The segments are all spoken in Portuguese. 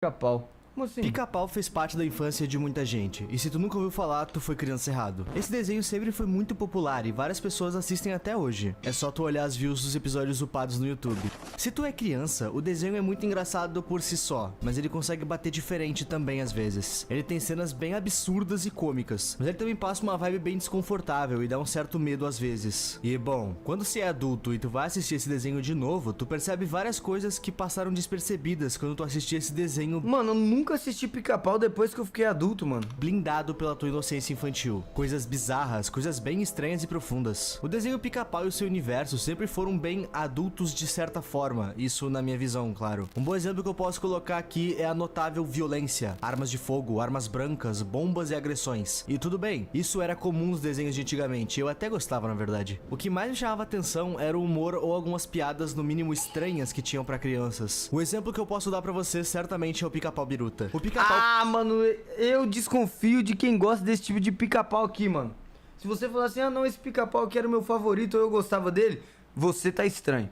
Pica-pau. Como assim? Pica-Pau fez parte da infância de muita gente, e se tu nunca ouviu falar, tu foi criança errado. Esse desenho sempre foi muito popular e várias pessoas assistem até hoje. É só tu olhar as views dos episódios upados no YouTube. Se tu é criança, o desenho é muito engraçado por si só, mas ele consegue bater diferente também às vezes. Ele tem cenas bem absurdas e cômicas, mas ele também passa uma vibe bem desconfortável e dá um certo medo às vezes. E bom, quando você é adulto e tu vai assistir esse desenho de novo, tu percebe várias coisas que passaram despercebidas quando tu assistia esse desenho. Mano, eu nunca assisti Pica-Pau depois que eu fiquei adulto, mano. Blindado pela tua inocência infantil. Coisas bizarras, coisas bem estranhas e profundas. O desenho Pica-Pau e o seu universo sempre foram bem adultos de certa forma, isso na minha visão, claro. Um bom exemplo que eu posso colocar aqui é a notável violência, armas de fogo, armas brancas, bombas e agressões. E tudo bem, isso era comum nos desenhos de antigamente, eu até gostava na verdade. O que mais me chamava atenção era o humor ou algumas piadas no mínimo estranhas que tinham pra crianças. O exemplo que eu posso dar pra vocês certamente é o Pica-Pau Biruta. O Pica-Pau... Ah, mano, eu desconfio de quem gosta desse tipo de pica-pau aqui, mano. Se você falar assim, ah não, esse pica-pau aqui era o meu favorito, ou eu gostava dele, você tá estranho.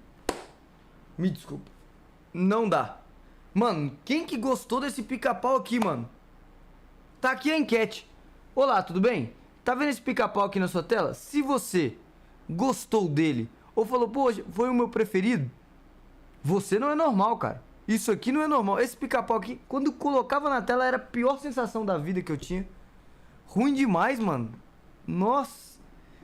Me desculpa. Não dá. Mano, quem que gostou desse pica-pau aqui, mano? Tá aqui a enquete. Olá, tudo bem? Tá vendo esse pica-pau aqui na sua tela? Se você gostou dele, ou falou, pô, foi o meu preferido, você não é normal, cara. Isso aqui não é normal. Esse pica-pau aqui, quando eu colocava na tela, era a pior sensação da vida que eu tinha. Ruim demais, mano. Nossa.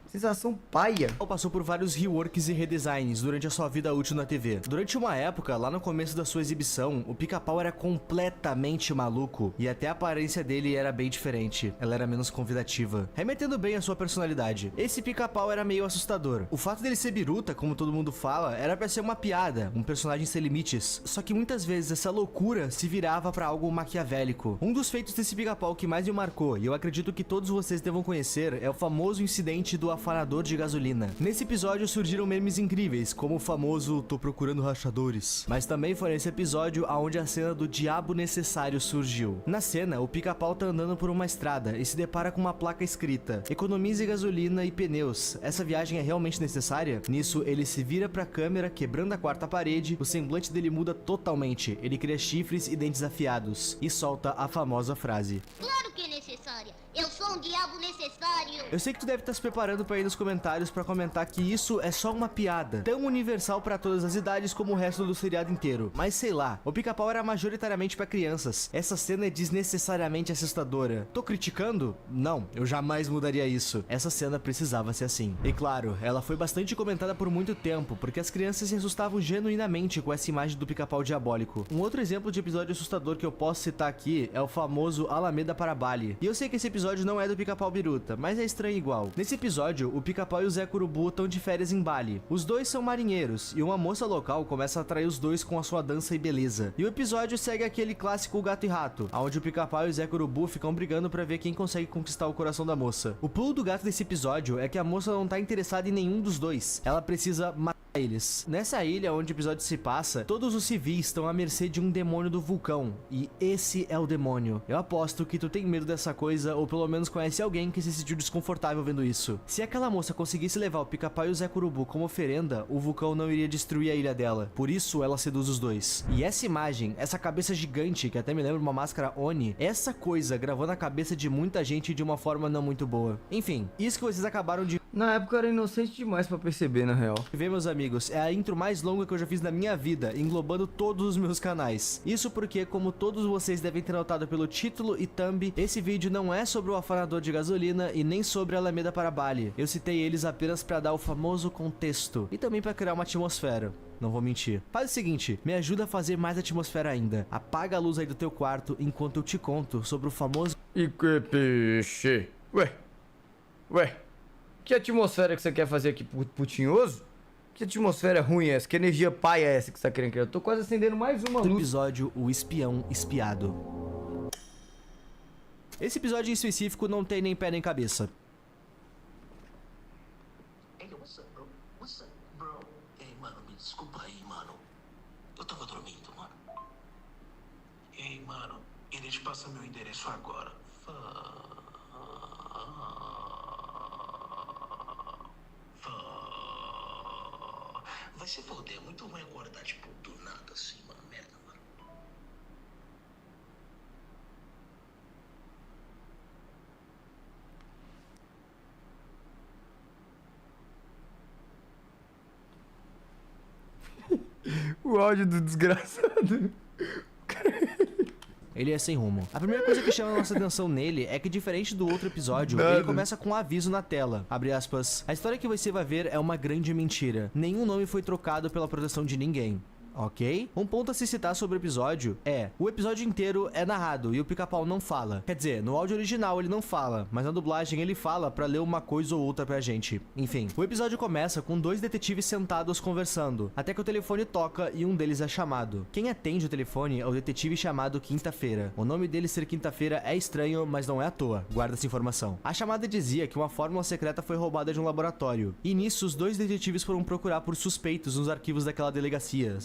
Sensação paia. Passou por vários reworks e redesigns durante a sua vida útil na TV. Durante uma época, lá no começo da sua exibição, o Pica-Pau era completamente maluco e até a aparência dele era bem diferente. Ela era menos convidativa, remetendo bem a sua personalidade. Esse Pica-Pau era meio assustador. O fato dele ser biruta, como todo mundo fala, era pra ser uma piada, um personagem sem limites. Só que muitas vezes essa loucura se virava pra algo maquiavélico. Um dos feitos desse Pica-Pau que mais me marcou, e eu acredito que todos vocês devam conhecer, é o famoso incidente do afanador de gasolina. Nesse episódio surgiram memes incríveis, como o famoso "tô procurando rachadores", mas também foi nesse episódio aonde a cena do diabo necessário surgiu. Na cena, o Pica-Pau tá andando por uma estrada e se depara com uma placa escrita: economize gasolina e pneus, essa viagem é realmente necessária? Nisso, ele se vira pra câmera, quebrando a quarta parede, o semblante dele muda totalmente, ele cria chifres e dentes afiados, e solta a famosa frase: claro que é necessária, eu sou um diabo necessário. Eu sei que tu deve estar se preparando pra ir nos comentários pra comentar que isso é só uma piada, tão universal pra todas as idades como o resto do seriado inteiro. Mas sei lá, o Pica-Pau era majoritariamente pra crianças. Essa cena é desnecessariamente assustadora. Tô criticando? Não, eu jamais mudaria isso. Essa cena precisava ser assim. E claro, ela foi bastante comentada por muito tempo, porque as crianças se assustavam genuinamente com essa imagem do Pica-Pau diabólico. Um outro exemplo de episódio assustador que eu posso citar aqui é o famoso Alameda para Bali. E eu sei que esse episódio não é do Pica-Pau Biruta, mas é estranho igual. Nesse episódio, o Pica-Pau e o Zé Curubu estão de férias em Bali. Os dois são marinheiros, e uma moça local começa a atrair os dois com a sua dança e beleza. E o episódio segue aquele clássico gato e rato, onde o Pica-Pau e o Zé Curubu ficam brigando pra ver quem consegue conquistar o coração da moça. O pulo do gato desse episódio é que a moça não tá interessada em nenhum dos dois. Ela precisa matar eles. Nessa ilha onde o episódio se passa, todos os civis estão à mercê de um demônio do vulcão, e esse é o demônio. Eu aposto que tu tem medo dessa coisa, ou pelo menos conhece alguém que se sentiu desconfortável vendo isso. Se aquela moça conseguisse levar o Pica-Pau e o Zé Curubu como oferenda, o vulcão não iria destruir a ilha dela. Por isso ela seduz os dois. E essa imagem, essa cabeça gigante, que até me lembra uma máscara Oni, essa coisa gravou na cabeça de muita gente de uma forma não muito boa. Enfim, isso que vocês acabaram de Na época eu era inocente demais pra perceber, na real. ver, meus amigos, é a intro mais longa que eu já fiz na minha vida, englobando todos os meus canais. Isso porque, como todos vocês devem ter notado pelo título e thumb, esse vídeo não é sobre o afanador de gasolina e nem sobre a Alameda para Bali. Eu citei eles apenas pra dar o famoso contexto e também pra criar uma atmosfera. Não vou mentir. Faz o seguinte, me ajuda a fazer mais atmosfera ainda. Apaga a luz aí do teu quarto enquanto eu te conto sobre o famoso... E que peixe? Ué, que atmosfera que você quer fazer aqui, putinhoso? Que atmosfera ruim é essa? Que energia paia é essa que você tá querendo criar? Eu tô quase acendendo mais uma luz. episódio O Espião Espiado. Esse episódio em específico não tem nem pé nem cabeça. Hey, what's up, bro? What's up, bro? Ei, mano, me desculpa aí, mano. Eu tava dormindo, mano. Ei, mano, ele te passa meu endereço agora. Vai se foder, é muito ruim acordar, tipo, do nada assim, mano. Merda, mano. o áudio do desgraçado. Ele é sem rumo. A primeira coisa que chama a nossa atenção nele é que, diferente do outro episódio, Nada. ele começa com um aviso na tela. Abre aspas. A história que você vai ver é uma grande mentira. Nenhum nome foi trocado pela proteção de ninguém. Ok? Um ponto a se citar sobre o episódio é: o episódio inteiro é narrado e o Pica-Pau não fala. Quer dizer, no áudio original ele não fala, mas na dublagem ele fala pra ler uma coisa ou outra pra gente. Enfim, o episódio começa com 2 detetives sentados conversando, até que o telefone toca e um deles é chamado. Quem atende o telefone é o detetive chamado Quinta-feira. O nome dele ser Quinta-feira é estranho, mas não é à toa. Guarda essa informação. A chamada dizia que uma fórmula secreta foi roubada de um laboratório, e nisso os 2 detetives foram procurar por suspeitos nos arquivos daquela delegacia,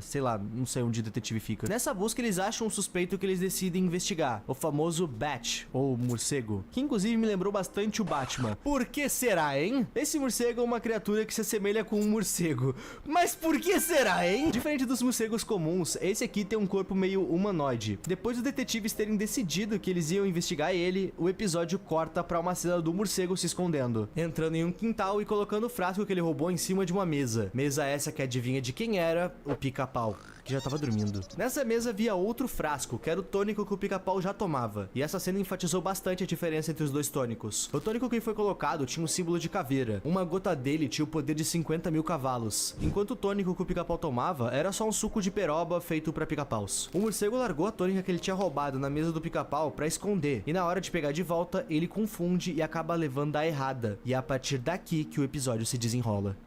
sei lá, não sei onde o detetive fica. Nessa busca eles acham um suspeito que eles decidem investigar, o famoso Bat, ou morcego, que inclusive me lembrou bastante o Batman. Por que será, hein? Esse morcego é uma criatura que se assemelha com um morcego, mas por que será, hein? Diferente dos morcegos comuns, esse aqui tem um corpo meio humanoide. Depois dos detetives terem decidido que eles iam investigar ele, o episódio corta pra uma cena do morcego se escondendo, entrando em um quintal e colocando o frasco que ele roubou em cima de uma mesa. Mesa essa que adivinha de quem era? O Pica-Pau, que já tava dormindo. Nessa mesa havia outro frasco, que era o tônico que o Pica-Pau já tomava, e essa cena enfatizou bastante a diferença entre os 2 tônicos. O tônico que foi colocado tinha um símbolo de caveira, uma gota dele tinha o poder de 50 mil cavalos, enquanto o tônico que o Pica-Pau tomava era só um suco de peroba feito pra pica-paus. O morcego largou a tônica que ele tinha roubado na mesa do Pica-Pau pra esconder, e na hora de pegar de volta, ele confunde e acaba levando a errada, e é a partir daqui que o episódio se desenrola.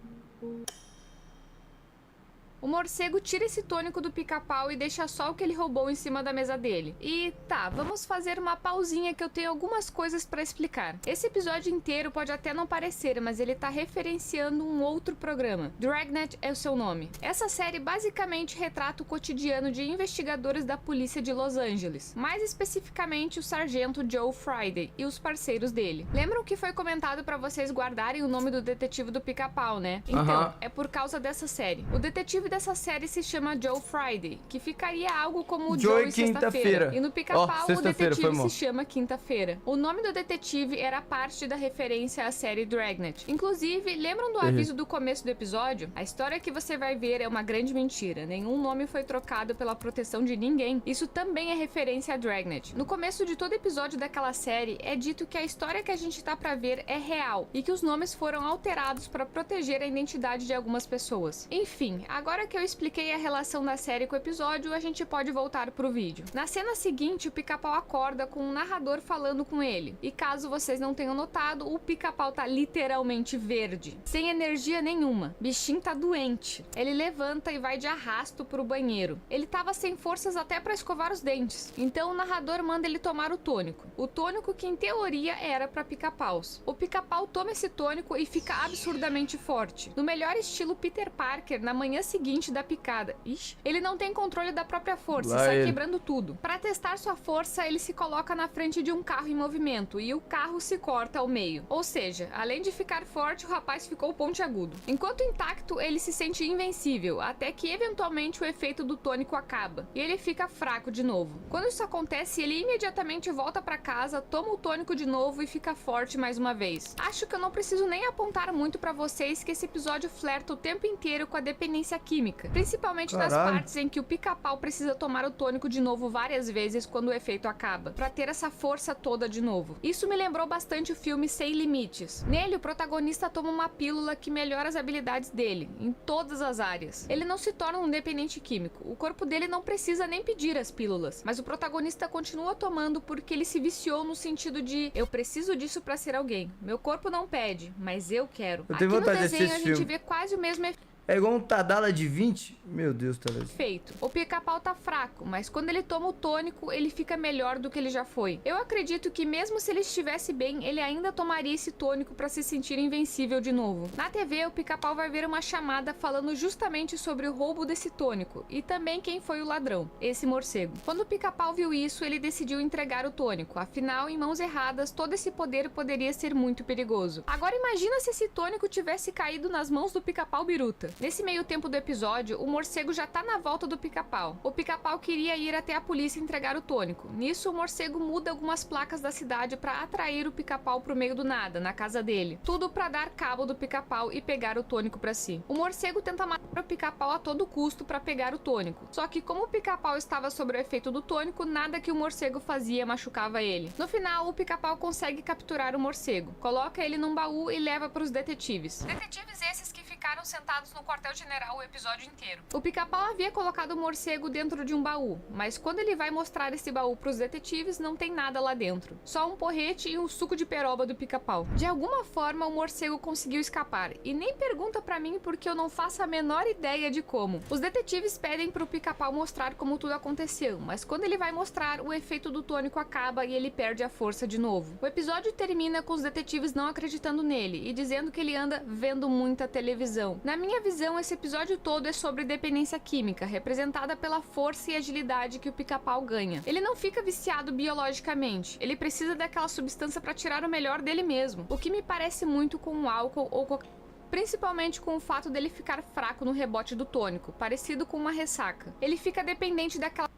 O morcego tira esse tônico do Pica-Pau e deixa só o que ele roubou em cima da mesa dele. E tá, vamos fazer uma pausinha que eu tenho algumas coisas pra explicar. Esse episódio inteiro pode até não parecer, mas ele tá referenciando um outro programa. Dragnet é o seu nome. Essa série basicamente retrata o cotidiano de investigadores da polícia de Los Angeles, mais especificamente o sargento Joe Friday e os parceiros dele. Lembram que foi comentado pra vocês guardarem o nome do detetive do Pica-Pau, né? Então, é por causa dessa série. O detetive dessa série se chama Joe Friday, que ficaria algo como o Joe Sexta-feira. E no Pica-Pau o detetive se chama Quinta-feira. O nome do detetive era parte da referência à série Dragnet. Inclusive, lembram do aviso do começo do episódio? A história que você vai ver é uma grande mentira. Nenhum nome foi trocado pela proteção de ninguém. Isso também é referência a Dragnet. No começo de todo episódio daquela série, é dito que a história que a gente tá pra ver é real e que os nomes foram alterados para proteger a identidade de algumas pessoas. Enfim, agora que eu expliquei a relação da série com o episódio, a gente pode voltar pro vídeo. Na cena seguinte, o Pica-Pau acorda com um narrador falando com ele. E caso vocês não tenham notado, o Pica-Pau tá literalmente verde, sem energia nenhuma. Bichinho tá doente. Ele levanta e vai de arrasto pro banheiro. Ele tava sem forças até pra escovar os dentes. Então o narrador manda ele tomar o tônico. O tônico que em teoria era pra Pica-Paus. O Pica-Pau toma esse tônico e fica absurdamente forte. No melhor estilo Peter Parker, na manhã seguinte da picada. Ixi, ele não tem controle da própria força e sai quebrando tudo. Para testar sua força, ele se coloca na frente de um carro em movimento e o carro se corta ao meio. Ou seja, além de ficar forte, o rapaz ficou pontiagudo. Enquanto intacto, ele se sente invencível, até que eventualmente o efeito do tônico acaba e ele fica fraco de novo. Quando isso acontece, ele imediatamente volta para casa, toma o tônico de novo e fica forte mais uma vez. Acho que eu não preciso nem apontar muito para vocês que esse episódio flerta o tempo inteiro com a dependência química, principalmente nas partes em que o Pica-Pau precisa tomar o tônico de novo várias vezes quando o efeito acaba, pra ter essa força toda de novo. Isso me lembrou bastante o filme Sem Limites. Nele, o protagonista toma uma pílula que melhora as habilidades dele, em todas as áreas. Ele não se torna um dependente químico, o corpo dele não precisa nem pedir as pílulas, mas o protagonista continua tomando porque ele se viciou no sentido de eu preciso disso pra ser alguém. Meu corpo não pede, mas eu quero. Aqui no desenho a gente vê quase o mesmo efeito. É igual um Tadala de 20? Meu Deus, Tadala. Feito. O Pica-Pau tá fraco, mas quando ele toma o tônico, ele fica melhor do que ele já foi. Eu acredito que mesmo se ele estivesse bem, ele ainda tomaria esse tônico pra se sentir invencível de novo. Na TV, o Pica-Pau vai ver uma chamada falando justamente sobre o roubo desse tônico e também quem foi o ladrão, esse morcego. Quando o Pica-Pau viu isso, ele decidiu entregar o tônico. Afinal, em mãos erradas, todo esse poder poderia ser muito perigoso. Agora imagina se esse tônico tivesse caído nas mãos do Pica-Pau Biruta. Nesse meio tempo do episódio, o morcego já tá na volta do Pica-Pau. O Pica-Pau queria ir até a polícia entregar o tônico. Nisso, o morcego muda algumas placas da cidade para atrair o Pica-Pau pro meio do nada, na casa dele. Tudo para dar cabo do Pica-Pau e pegar o tônico para si. O morcego tenta matar o Pica-Pau a todo custo para pegar o tônico. Só que como o Pica-Pau estava sob o efeito do tônico, nada que o morcego fazia machucava ele. No final, o Pica-Pau consegue capturar o morcego, coloca ele num baú e leva para os detetives. Detetives esses que ficaram sentados no quartel-general o episódio inteiro. O Pica-Pau havia colocado o morcego dentro de um baú, mas quando ele vai mostrar esse baú para os detetives, não tem nada lá dentro. Só um porrete e um suco de peroba do Pica-Pau. De alguma forma, o morcego conseguiu escapar, e nem pergunta pra mim porque eu não faço a menor ideia de como. Os detetives pedem pro Pica-Pau mostrar como tudo aconteceu, mas quando ele vai mostrar, o efeito do tônico acaba e ele perde a força de novo. O episódio termina com os detetives não acreditando nele e dizendo que ele anda vendo muita televisão. Na minha visão, esse episódio todo é sobre dependência química, representada pela força e agilidade que o Pica-Pau ganha. Ele não fica viciado biologicamente, ele precisa daquela substância para tirar o melhor dele mesmo, o que me parece muito com o álcool ou cocaína. Principalmente com o fato dele ficar fraco no rebote do tônico, parecido com uma ressaca. Ele fica dependente daquela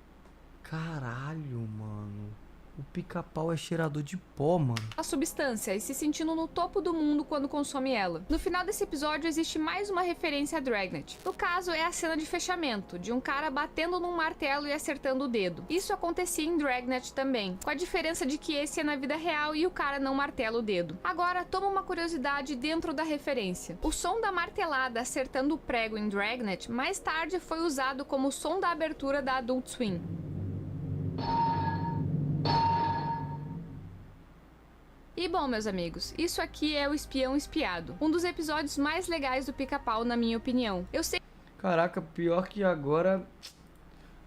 Caralho, mano. O Pica-Pau é cheirador de pó, mano. a substância e se sentindo no topo do mundo quando consome ela. No final desse episódio existe mais uma referência a Dragnet. No caso, é a cena de fechamento, de um cara batendo num martelo e acertando o dedo. Isso acontecia em Dragnet também, com a diferença de que esse é na vida real e o cara não martela o dedo. Agora, toma uma curiosidade dentro da referência. O som da martelada acertando o prego em Dragnet mais tarde foi usado como som da abertura da Adult Swim. E bom, meus amigos, isso aqui é o Espião Espiado, um dos episódios mais legais do Pica-Pau, na minha opinião. Eu sei Caraca, pior que agora...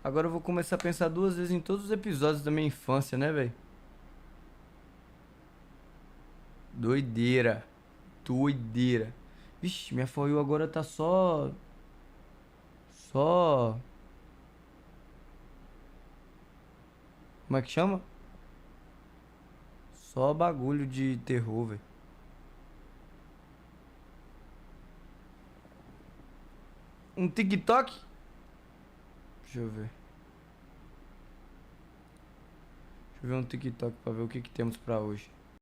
Agora eu vou começar a pensar duas vezes em todos os episódios da minha infância, né, velho? Doideira. Doideira. Vixe, minha For You agora tá só... Como é que chama? Só bagulho de terror, velho. Um TikTok? Deixa eu ver. Deixa eu ver um TikTok pra ver o que temos pra hoje.